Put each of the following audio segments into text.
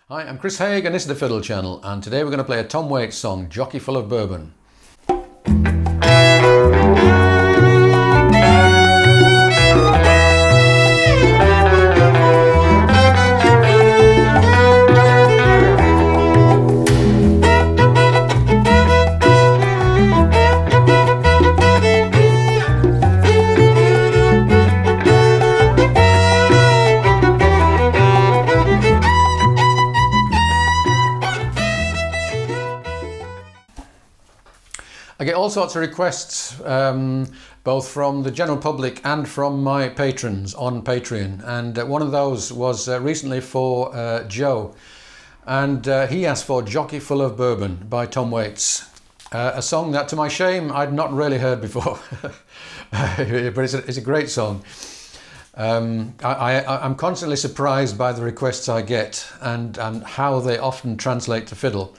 Hi, I'm Chris Haigh and this is the Fiddle channel, and today we're going to play a Tom Waits song, Jockey Full of Bourbon. I get all sorts of requests, both from the general public and from my patrons on Patreon, and one of those was recently for Joe, and he asked for Jockey Full of Bourbon by Tom Waits, a song that to my shame I'd not really heard before, but it's a great song. I'm constantly surprised by the requests I get and how they often translate to fiddle.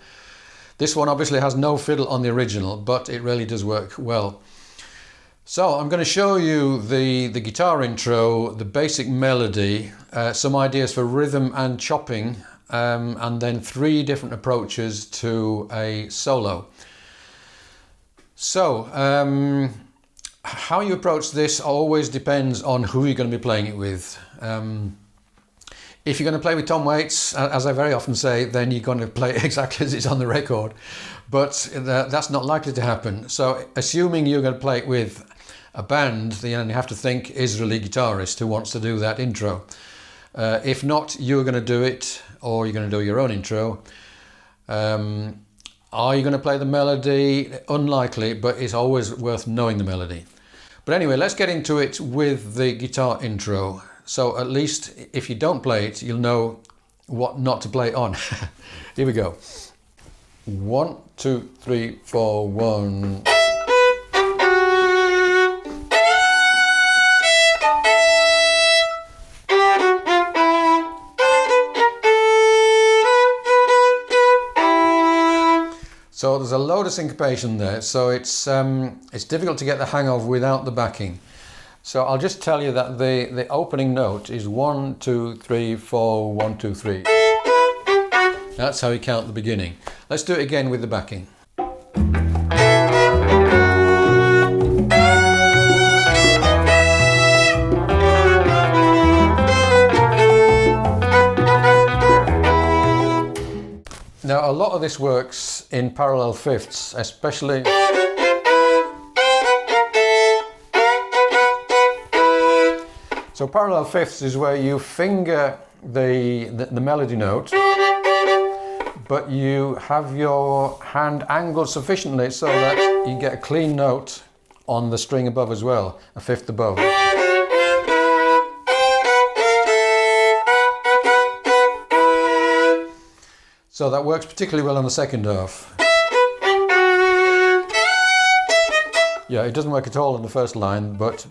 This one obviously has no fiddle on the original, but it really does work well. So I'm going to show you the guitar intro, the basic melody, some ideas for rhythm and chopping, and then 3 different approaches to a solo. So how you approach this always depends on who you're going to be playing it with. If you're going to play with Tom Waits, as I very often say, then you're going to play it exactly as it's on the record. But that's not likely to happen. So assuming you're going to play it with a band, then you have to think Israeli guitarist who wants to do that intro. If not, you're going to do it, or you're going to do your own intro. Are you going to play the melody? Unlikely, but it's always worth knowing the melody. But anyway, let's get into it with the guitar intro. So at least if you don't play it, you'll know what not to play on. Here we go. 1, 2, 3, 4, 1. So there's a load of syncopation there, so it's difficult to get the hang of without the backing. So I'll just tell you that the opening note is 1, 2, 3, 4, 1, 2, 3. That's how you count the beginning. Let's do it again with the backing. Now a lot of this works in parallel fifths, especially. So parallel fifths is where you finger the melody note, but you have your hand angled sufficiently so that you get a clean note on the string above as well, a fifth above. So that works particularly well on the second half. Yeah, it doesn't work at all in the first line, but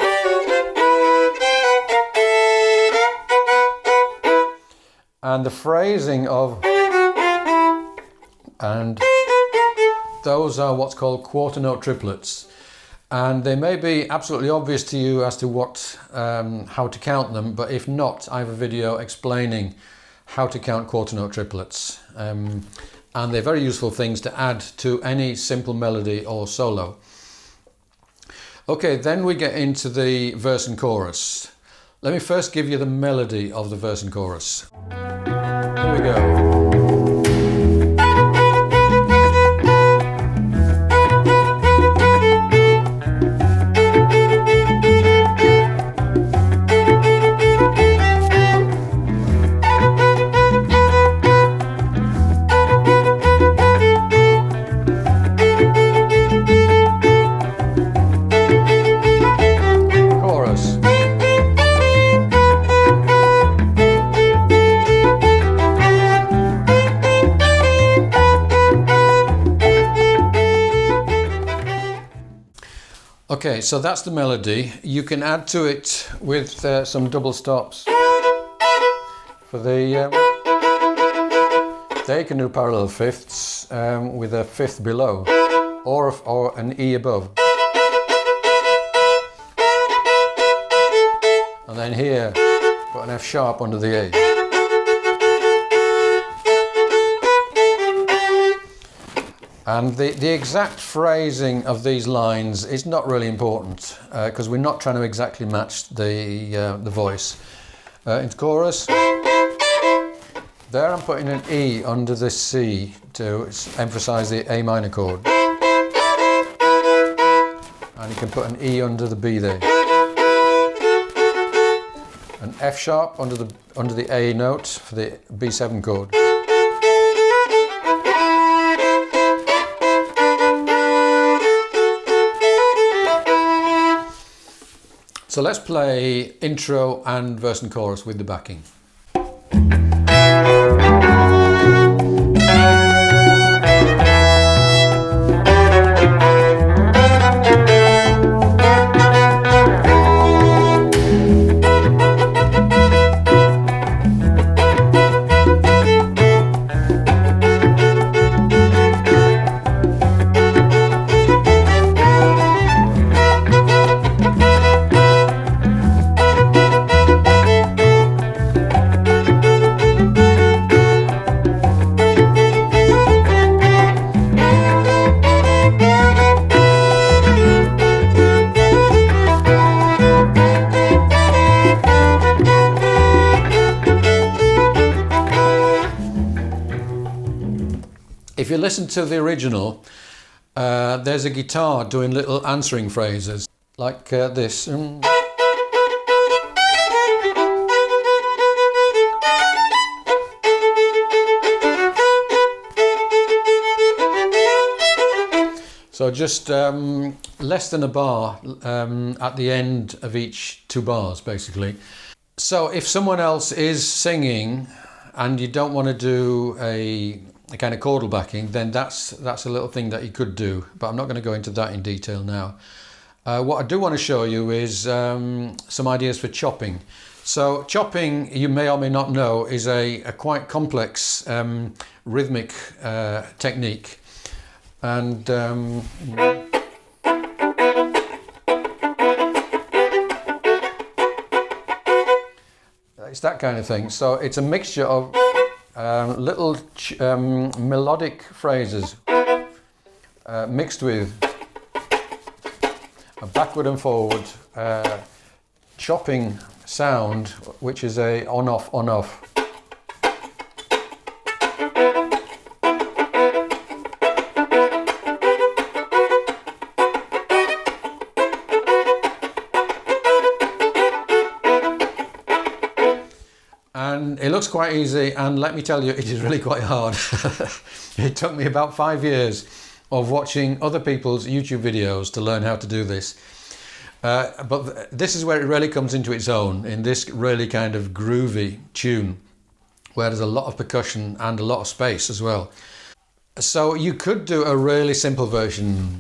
and the phrasing of and those are what's called quarter note triplets, and they may be absolutely obvious to you as to what how to count them, but if not, I have a video explaining how to count quarter note triplets, and they're very useful things to add to any simple melody or solo. Okay, then we get into the verse and chorus. Let me first give you the melody of the verse and chorus. Here we go. Okay, so that's the melody. You can add to it with some double stops. For the they can do parallel fifths with a fifth below, or an E above. And then here, put an F sharp under the A. And the exact phrasing of these lines is not really important because we're not trying to exactly match the voice. Into chorus, there I'm putting an E under the C to emphasise the A minor chord. And you can put an E under the B there. An F sharp under the A note for the B7 chord. So let's play intro and verse and chorus with the backing. If you listen to the original, there's a guitar doing little answering phrases like this. So just less than a bar at the end of each 2 bars, basically. So if someone else is singing and you don't want to do a kind of chordal backing, then that's a little thing that you could do, but I'm not going to go into that in detail now. What I do want to show you is some ideas for chopping. So chopping, you may or may not know, is a quite complex rhythmic technique. And it's that kind of thing. So it's a mixture of little melodic phrases mixed with a backward and forward chopping sound, which is a on-off, on-off. And it looks quite easy, and let me tell you, it is really quite hard. It took me about 5 years of watching other people's YouTube videos to learn how to do this. But this is where it really comes into its own, in this really kind of groovy tune, where there's a lot of percussion and a lot of space as well. So you could do a really simple version.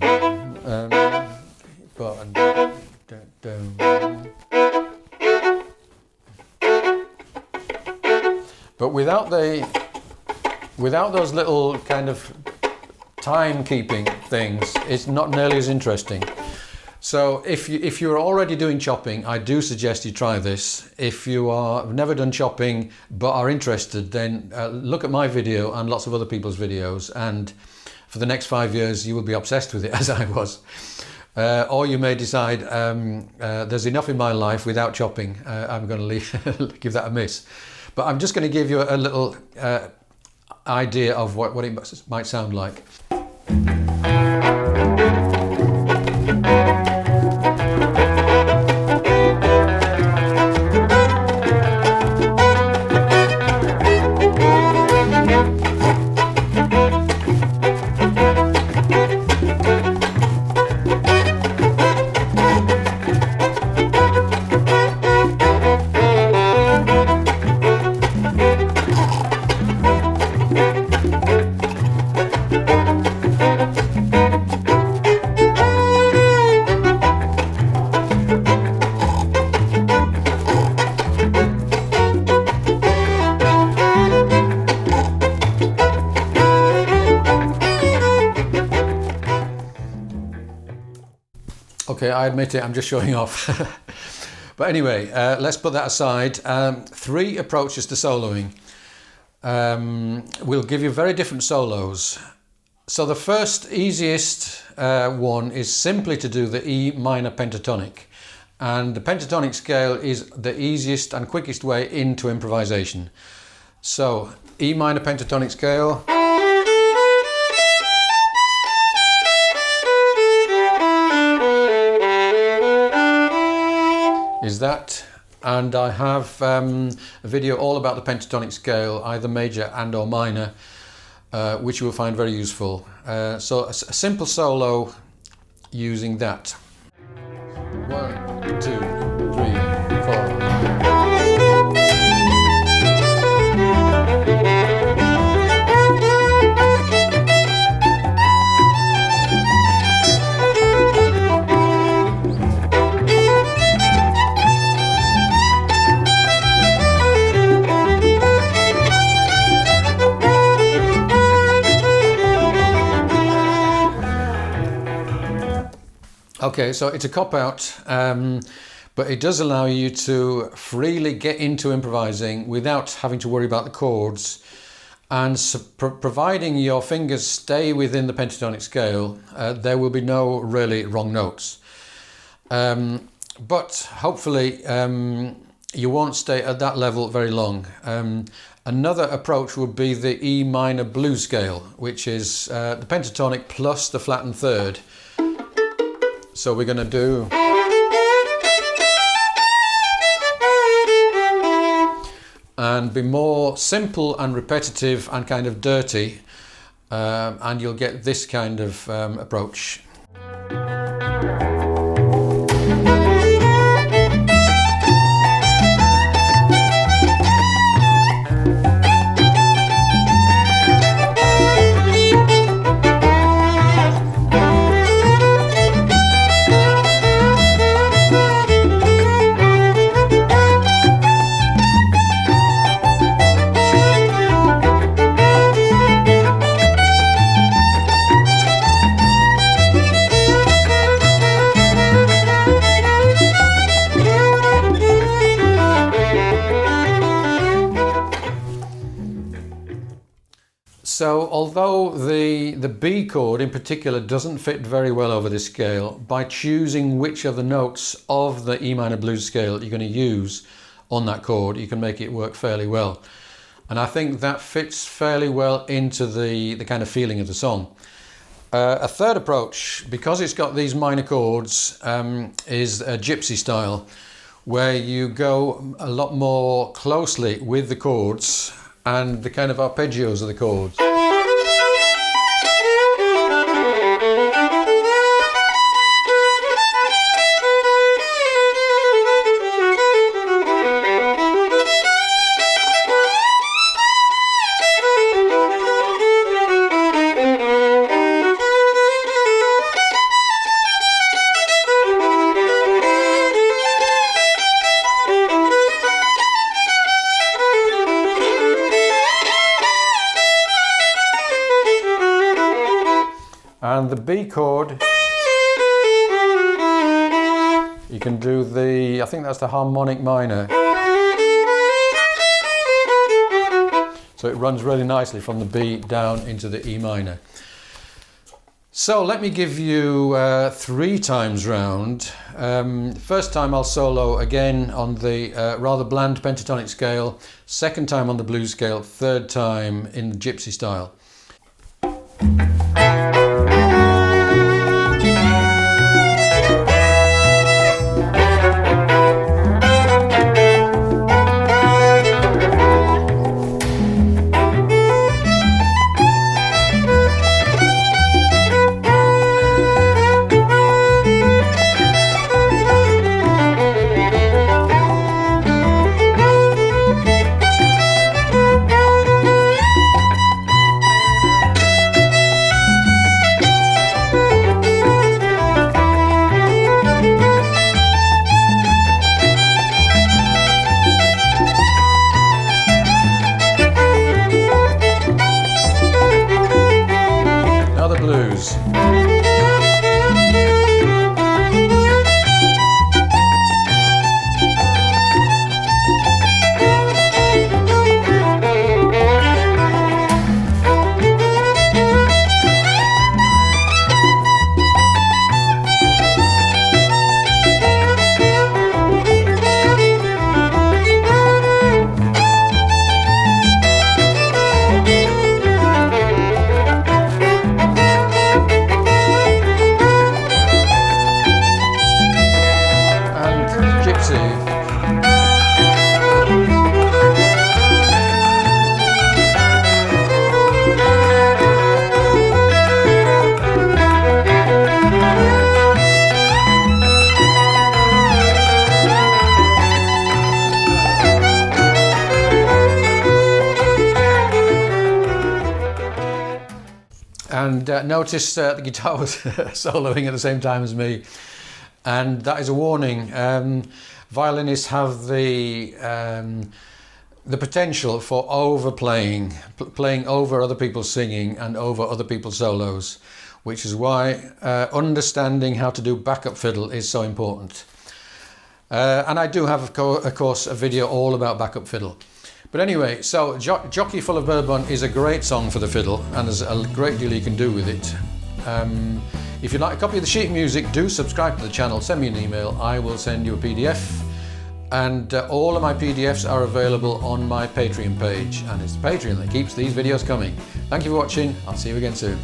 But without those little kind of time-keeping things, it's not nearly as interesting. So if you're already doing chopping, I do suggest you try this. If you have never done chopping but are interested, then look at my video and lots of other people's videos, and for the next 5 years you will be obsessed with it, as I was. Or you may decide there's enough in my life without chopping. I'm going to give that a miss. But I'm just going to give you a little idea of what it might sound like. Okay, I admit it, I'm just showing off. But anyway, let's put that aside. 3 approaches to soloing will give you very different solos. So the first easiest one is simply to do the E minor pentatonic. And the pentatonic scale is the easiest and quickest way into improvisation. So, E minor pentatonic scale. Is that. And I have a video all about the pentatonic scale, either major and or minor, which you will find very useful. So a simple solo using that. 1, 2, 3, 4. Okay, so it's a cop-out, but it does allow you to freely get into improvising without having to worry about the chords, and providing your fingers stay within the pentatonic scale, there will be no really wrong notes. But hopefully you won't stay at that level very long. Another approach would be the E minor blues scale, which is the pentatonic plus the flattened third. So we're going to do and be more simple and repetitive and kind of dirty, and you'll get this kind of approach. So although the B chord in particular doesn't fit very well over this scale, by choosing which of the notes of the E minor blues scale you're going to use on that chord, you can make it work fairly well. And I think that fits fairly well into the kind of feeling of the song. A third approach, because it's got these minor chords, is a gypsy style, where you go a lot more closely with the chords and the kind of arpeggios of the chords. And the B chord, you can do the, I think that's the harmonic minor. So it runs really nicely from the B down into the E minor. So let me give you 3 times round. First time I'll solo again on the rather bland pentatonic scale, second time on the blues scale, third time in the gypsy style. Blues. And notice the guitar was soloing at the same time as me, and that is a warning. Violinists have the potential for overplaying, playing over other people's singing and over other people's solos, which is why understanding how to do backup fiddle is so important. And I do have, of course, a video all about backup fiddle. But anyway, so Jockey Full of Bourbon is a great song for the fiddle, and there's a great deal you can do with it. If you'd like a copy of the sheet music, do subscribe to the channel, send me an email, I will send you a PDF. And all of my PDFs are available on my Patreon page, and it's Patreon that keeps these videos coming. Thank you for watching, I'll see you again soon.